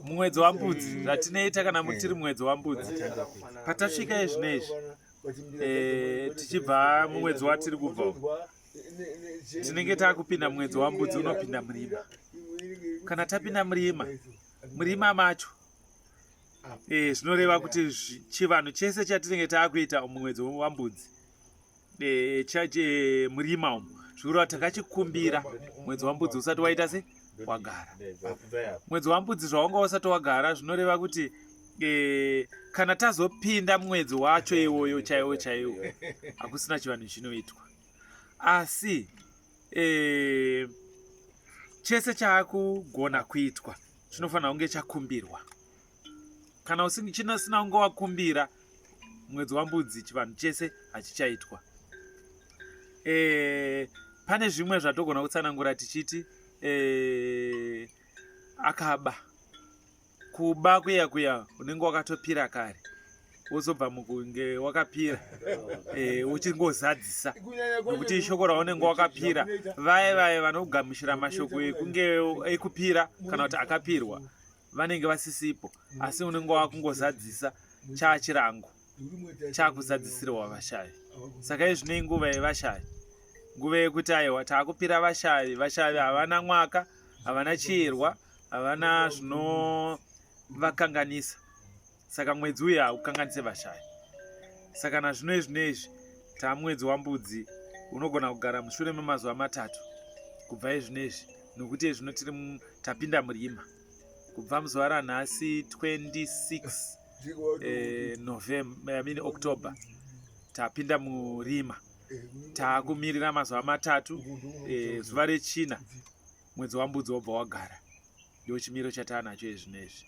mumwedzi wambudzi zvatinoita kana tiri mumwedzi wambudzi patasvika izvinezvi tichibva mumwedzi watiri kubva tinenge takupinda mumwedzi wambudzi unopinda murima. Kana tapinda murima macho zvinoreva kuti chivanhu chese chatinenge takuita mumwedzi wambudzi murima umu zvikureva takachikumbira mwedzi wambudzi usati waita se wagara. Mwedzi wambudzi zvaunga usati wagara zvinoreva kuti kana tazopinda mwedzi wacho iwoyo chaiwo hakusina chivanhu chinoitwa, asi chese chakugona kuitwa chinofanira kunge chakumbirwa. Kana chisina kunge wakumbira mwedzi wambudzi chivanhu chese hachichaitwa. Pane zvimwe zvatogona kutsanangura tichiti akaba kuba kuya unenge wakatopira kare wozobva mukunge wakapira uchingozadzisa, nokuti shoko raunenge wakapira vaye vanogamuchira mashoko ekunge ekupira kana kuti akapirwa vanenge vasisipo, asi unenge wakungozadzisa chachirango chakuzadzisirwa vashayi. Saka izvi inguva yevashayi, nguva yekuti aiwa taakupira vashayi havana mwaka, havana chiyerwa, havana zvinovakanganisa. Saka mwedzi uyu haukanganise vashayi. Saka nazvino izvinezvi tamwedzi wambudzi unogona kugara mushure memazuva 3 kubva izvinezvi, nokuti izvino tiri tapinda murima kubva muzuva ranhasi 26 October tapinda murima, taakumirira mazuva 3 zuva rechina mwedzi wambudzi wobva wagara. Ndio chimiro chatanacho izvinezvi.